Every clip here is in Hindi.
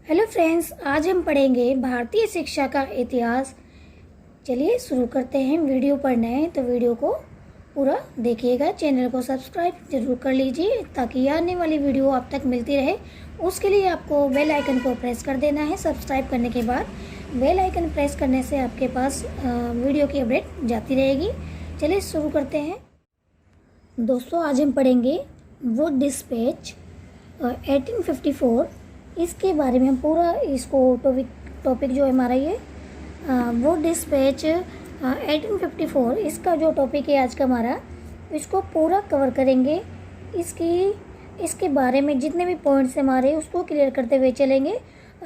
हेलो फ्रेंड्स, आज हम पढ़ेंगे भारतीय शिक्षा का इतिहास। चलिए शुरू करते हैं। वीडियो पर नए हैं तो वीडियो को पूरा देखिएगा। चैनल को सब्सक्राइब जरूर कर लीजिए ताकि आने वाली वीडियो आप तक मिलती रहे। उसके लिए आपको बेल आइकन को प्रेस कर देना है। सब्सक्राइब करने के बाद बेल आइकन प्रेस करने से आपके पास वीडियो की अपडेट जाती रहेगी। चलिए शुरू करते हैं दोस्तों। आज हम पढ़ेंगे वुड डिस्पैच 1854। इसके बारे में हम पूरा इसको टॉपिक जो है हमारा ये वुड डिस्पैच 1854, इसका जो टॉपिक है आज का हमारा, इसको पूरा कवर करेंगे। इसके बारे में जितने भी पॉइंट्स हमारे उसको क्लियर करते हुए चलेंगे।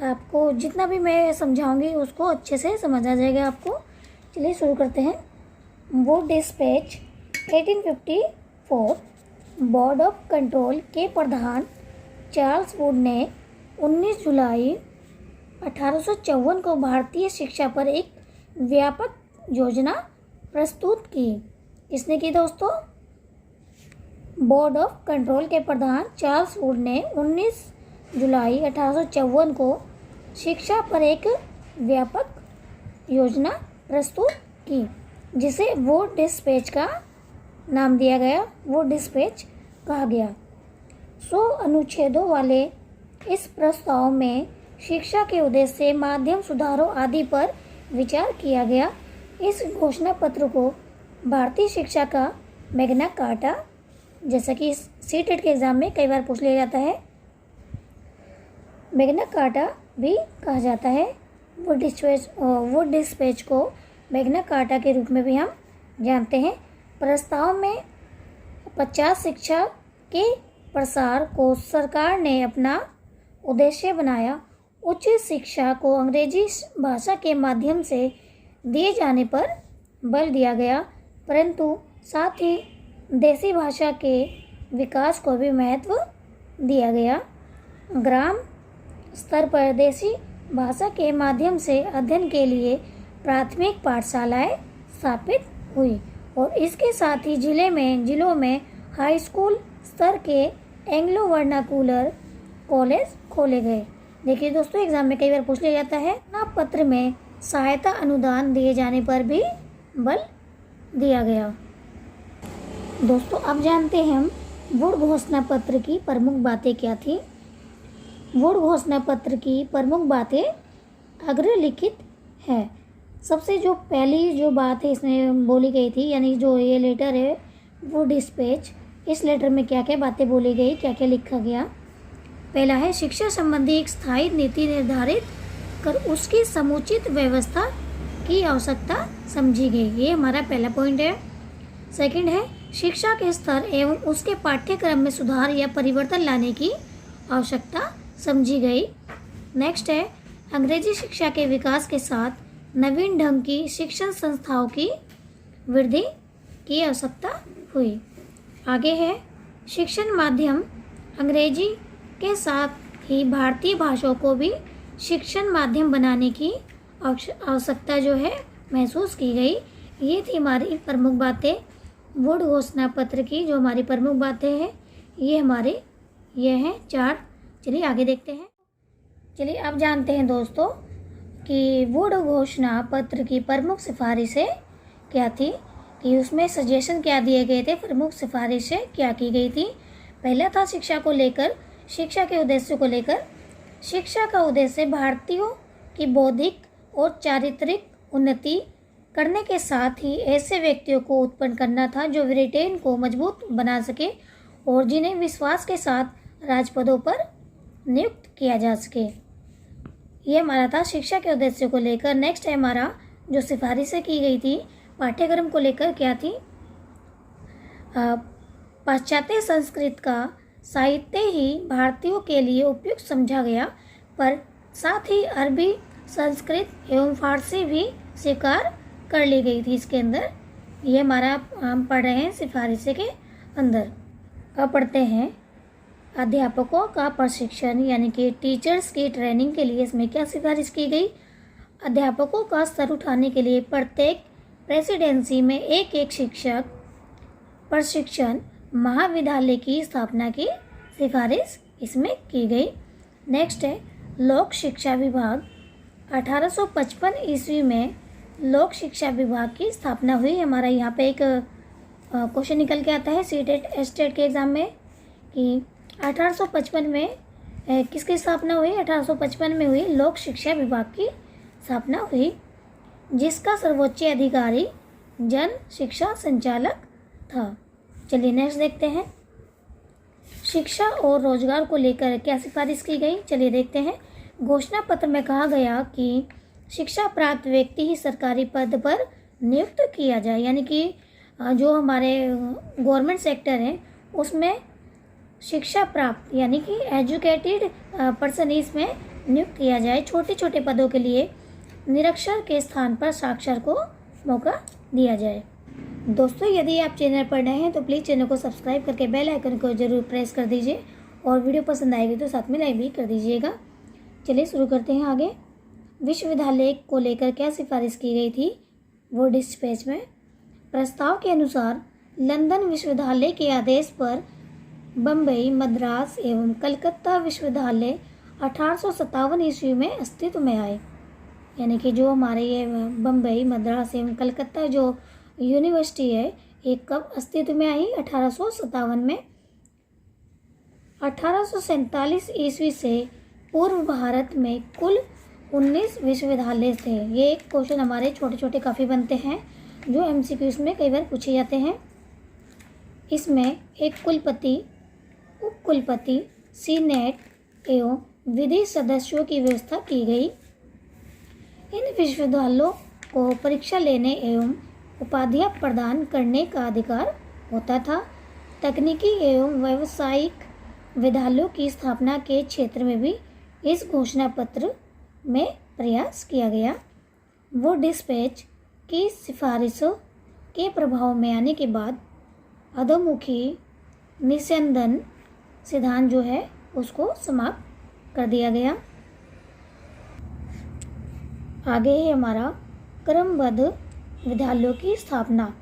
आपको जितना भी मैं समझाऊंगी उसको अच्छे से समझ आ जाएगा आपको। चलिए शुरू करते हैं। Wood dispatch 1854। Board of control के प्रधान चार्ल्स वुड ने 19 जुलाई 1854 को भारतीय शिक्षा पर एक व्यापक योजना प्रस्तुत की। किसने की दोस्तों? बोर्ड ऑफ कंट्रोल के प्रधान चार्ल्स वुड ने 19 जुलाई 1854 को शिक्षा पर एक व्यापक योजना प्रस्तुत की, जिसे वुड डिस्पैच का नाम दिया गया, वुड डिस्पैच कहा गया। 100 अनुच्छेदों वाले इस प्रस्ताव में शिक्षा के उद्देश्य, माध्यम, सुधारों आदि पर विचार किया गया। इस घोषणा पत्र को भारतीय शिक्षा का मैग्ना कार्टा, जैसा कि सीटेट के एग्जाम में कई बार पूछ लिया जाता है, मैग्ना कार्टा भी कहा जाता है। वुड डिस्पैच को मैग्ना कार्टा के रूप में भी हम जानते हैं। प्रस्ताव में 50 शिक्षा के प्रसार को सरकार ने अपना उद्देश्य बनाया। उच्च शिक्षा को अंग्रेजी भाषा के माध्यम से दिए जाने पर बल दिया गया, परंतु साथ ही देसी भाषा के विकास को भी महत्व दिया गया। ग्राम स्तर पर देसी भाषा के माध्यम से अध्ययन के लिए प्राथमिक पाठशालाएं स्थापित हुई और इसके साथ ही जिलों में हाई स्कूल स्तर के एंग्लो वर्नाकुलर कॉलेज खोले गए। देखिए दोस्तों, एग्जाम में कई बार पूछ लिया जाता है ना, पत्र में सहायता अनुदान दिए जाने पर भी बल दिया गया। दोस्तों अब जानते हैं हम वुड घोषणा पत्र की प्रमुख बातें क्या थी। वुड घोषणा पत्र की प्रमुख बातें अग्रलिखित है। सबसे जो पहली जो बात है इसमें बोली गई थी, यानी जो ये लेटर है वुड डिस्पैच, इस लेटर में क्या क्या बातें बोली गई, क्या क्या लिखा गया। पहला है, शिक्षा संबंधी एक स्थायी नीति निर्धारित कर उसकी समुचित व्यवस्था की आवश्यकता समझी गई। ये हमारा पहला पॉइंट है। सेकंड है, शिक्षा के स्तर एवं उसके पाठ्यक्रम में सुधार या परिवर्तन लाने की आवश्यकता समझी गई। नेक्स्ट है, अंग्रेजी शिक्षा के विकास के साथ नवीन ढंग की शिक्षण संस्थाओं की वृद्धि की आवश्यकता हुई। आगे है, शिक्षण माध्यम अंग्रेजी के साथ ही भारतीय भाषाओं को भी शिक्षण माध्यम बनाने की आवश्यकता जो है महसूस की गई। ये थी हमारी प्रमुख बातें वुड घोषणा पत्र की। जो हमारी प्रमुख बातें हैं ये हैं 4। चलिए आगे देखते हैं। चलिए अब जानते हैं दोस्तों कि वुड घोषणा पत्र की प्रमुख सिफारिशें क्या थी, कि उसमें सजेशन क्या दिए गए थे, प्रमुख सिफारिशें क्या की गई थी। पहला था शिक्षा के उद्देश्य को लेकर। शिक्षा का उद्देश्य भारतीयों की बौद्धिक और चारित्रिक उन्नति करने के साथ ही ऐसे व्यक्तियों को उत्पन्न करना था जो ब्रिटेन को मजबूत बना सके और जिन्हें विश्वास के साथ राजपदों पर नियुक्त किया जा सके। ये हमारा था शिक्षा के उद्देश्य को लेकर। नेक्स्ट है हमारा जो सिफारिशें की गई थी पाठ्यक्रम को लेकर, क्या थी? पाश्चात्य संस्कृत का साहित्य ही भारतीयों के लिए उपयुक्त समझा गया, पर साथ ही अरबी, संस्कृत एवं फारसी भी स्वीकार कर ली गई थी इसके अंदर। ये हमारा हम पढ़ रहे हैं सिफारिशें के अंदर। अब पढ़ते हैं अध्यापकों का प्रशिक्षण, यानी कि टीचर्स की ट्रेनिंग के लिए इसमें क्या सिफारिश की गई। अध्यापकों का स्तर उठाने के लिए प्रत्येक प्रेसिडेंसी में एक शिक्षक प्रशिक्षण महाविद्यालय की स्थापना की सिफारिश इसमें की गई। नेक्स्ट है, लोक शिक्षा विभाग 1855 ईस्वी में लोक शिक्षा विभाग की स्थापना हुई। हमारा यहाँ पे एक क्वेश्चन निकल के आता है स्टेट के एग्ज़ाम में कि 1855 में किसकी स्थापना हुई। 1855 में हुई लोक शिक्षा विभाग की स्थापना हुई, जिसका सर्वोच्च अधिकारी जन शिक्षा संचालक था। चलिए नेक्स्ट देखते हैं, शिक्षा और रोजगार को लेकर क्या सिफारिश की गई। चलिए देखते हैं। घोषणा पत्र में कहा गया कि शिक्षा प्राप्त व्यक्ति ही सरकारी पद पर नियुक्त किया जाए, यानी कि जो हमारे गवर्नमेंट सेक्टर है उसमें शिक्षा प्राप्त यानी कि एजुकेटेड पर्सन इसमें नियुक्त किया जाए। छोटे छोटे पदों के लिए निरक्षर के स्थान पर साक्षर को मौका दिया जाए। दोस्तों, यदि आप चैनल पर नए हैं तो प्लीज़ चैनल को सब्सक्राइब करके बेल आइकन को जरूर प्रेस कर दीजिए और वीडियो पसंद आएगी तो साथ में लाइक भी कर दीजिएगा। चलिए शुरू करते हैं आगे। विश्वविद्यालय को लेकर क्या सिफारिश की गई थी वो डिस्पैच में। प्रस्ताव के अनुसार लंदन विश्वविद्यालय के आदेश पर बम्बई, मद्रास एवं कलकत्ता विश्वविद्यालय 1857 ईस्वी में अस्तित्व में आए, यानी कि जो हमारे ये बम्बई, मद्रास एवं कलकत्ता जो यूनिवर्सिटी है ये कब अस्तित्व में आई। 1857 में। 1847 ईस्वी से पूर्व भारत में कुल 19 विश्वविद्यालय थे। ये एक क्वेश्चन हमारे छोटे छोटे काफ़ी बनते हैं जो MCQs में कई बार पूछे जाते हैं। इसमें एक कुलपति, उप कुलपति, सीनेट एवं विधि सदस्यों की व्यवस्था की गई। इन विश्वविद्यालयों को परीक्षा लेने एवं उपाधियां प्रदान करने का अधिकार होता था। तकनीकी एवं व्यावसायिक विद्यालयों की स्थापना के क्षेत्र में भी इस घोषणा पत्र में प्रयास किया गया। वो डिस्पैच की सिफारिशों के प्रभाव में आने के बाद अधोमुखी निस्यंदन सिद्धांत जो है उसको समाप्त कर दिया गया। आगे है हमारा क्रमबद्ध विद्यालयों की स्थापना।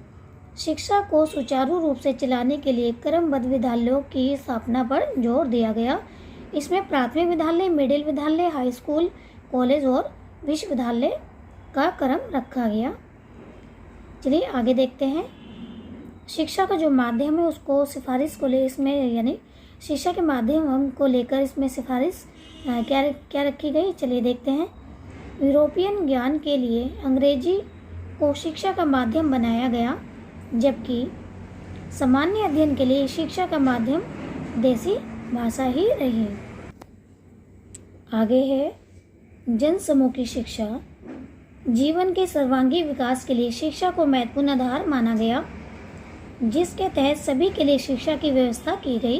शिक्षा को सुचारू रूप से चलाने के लिए क्रमबद्ध विद्यालयों की स्थापना पर जोर दिया गया। इसमें प्राथमिक विद्यालय, मिडिल विद्यालय, हाई स्कूल, कॉलेज और विश्वविद्यालय का क्रम रखा गया। चलिए आगे देखते हैं। शिक्षा का जो माध्यम है उसको सिफारिश को ले इसमें यानी शिक्षा के माध्यम को लेकर इसमें सिफारिश क्या रखी गई। चलिए देखते हैं। यूरोपियन ज्ञान के लिए अंग्रेजी को शिक्षा का माध्यम बनाया गया, जबकि सामान्य अध्ययन के लिए शिक्षा का माध्यम देसी भाषा ही रही। आगे है जनसमूह की शिक्षा। जीवन के सर्वांगीण विकास के लिए शिक्षा को महत्वपूर्ण आधार माना गया, जिसके तहत सभी के लिए शिक्षा की व्यवस्था की गई।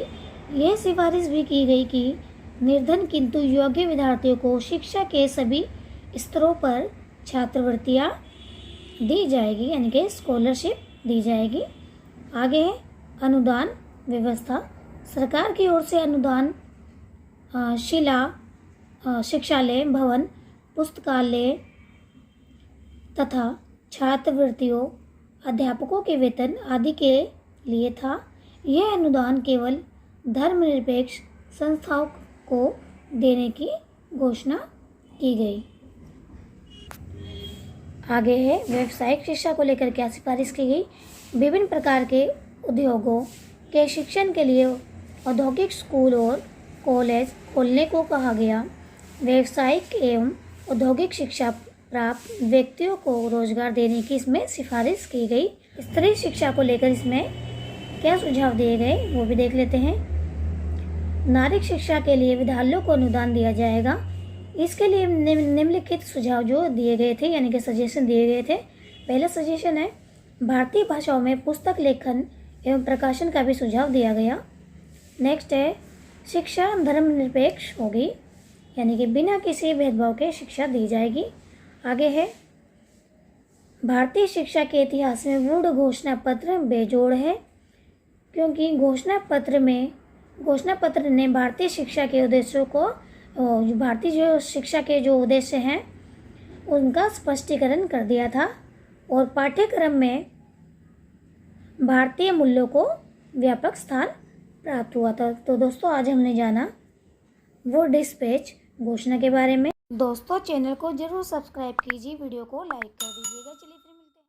यह सिफारिश भी की गई कि निर्धन किंतु योग्य विद्यार्थियों को शिक्षा के सभी स्तरों पर छात्रवृत्तियाँ दी जाएगी, यानी कि स्कॉलरशिप दी जाएगी। आगे है अनुदान व्यवस्था। सरकार की ओर से अनुदान शिक्षालय भवन, पुस्तकालय तथा छात्रवृत्तियों, अध्यापकों के वेतन आदि के लिए था। यह अनुदान केवल धर्मनिरपेक्ष संस्थाओं को देने की घोषणा की गई। आगे है व्यावसायिक शिक्षा को लेकर क्या सिफारिश की गई। विभिन्न प्रकार के उद्योगों के शिक्षण के लिए औद्योगिक स्कूल और कॉलेज खोलने को कहा गया। व्यावसायिक एवं औद्योगिक शिक्षा प्राप्त व्यक्तियों को रोजगार देने की इसमें सिफारिश की गई। स्त्री शिक्षा को लेकर इसमें क्या सुझाव दिए गए वो भी देख लेते हैं। नारी शिक्षा के लिए विद्यालयों को अनुदान दिया जाएगा। इसके लिए निम्नलिखित सुझाव जो दिए गए थे यानी कि सजेशन दिए गए थे। पहला सजेशन है भारतीय भाषाओं में पुस्तक लेखन एवं प्रकाशन का भी सुझाव दिया गया। नेक्स्ट है शिक्षा धर्मनिरपेक्ष होगी, यानी कि बिना किसी भेदभाव के शिक्षा दी जाएगी। आगे है भारतीय शिक्षा के इतिहास में वुड घोषणा पत्र बेजोड़ है, क्योंकि घोषणा पत्र ने भारतीय शिक्षा के उद्देश्यों को भारतीय जो शिक्षा के जो उद्देश्य हैं उनका स्पष्टीकरण कर दिया था और पाठ्यक्रम में भारतीय मूल्यों को व्यापक स्थान प्राप्त हुआ था। तो दोस्तों आज हमने जाना वो डिस्पैच घोषणा के बारे में। दोस्तों चैनल को जरूर सब्सक्राइब कीजिए, वीडियो को लाइक कर दीजिएगा। चलिए फिर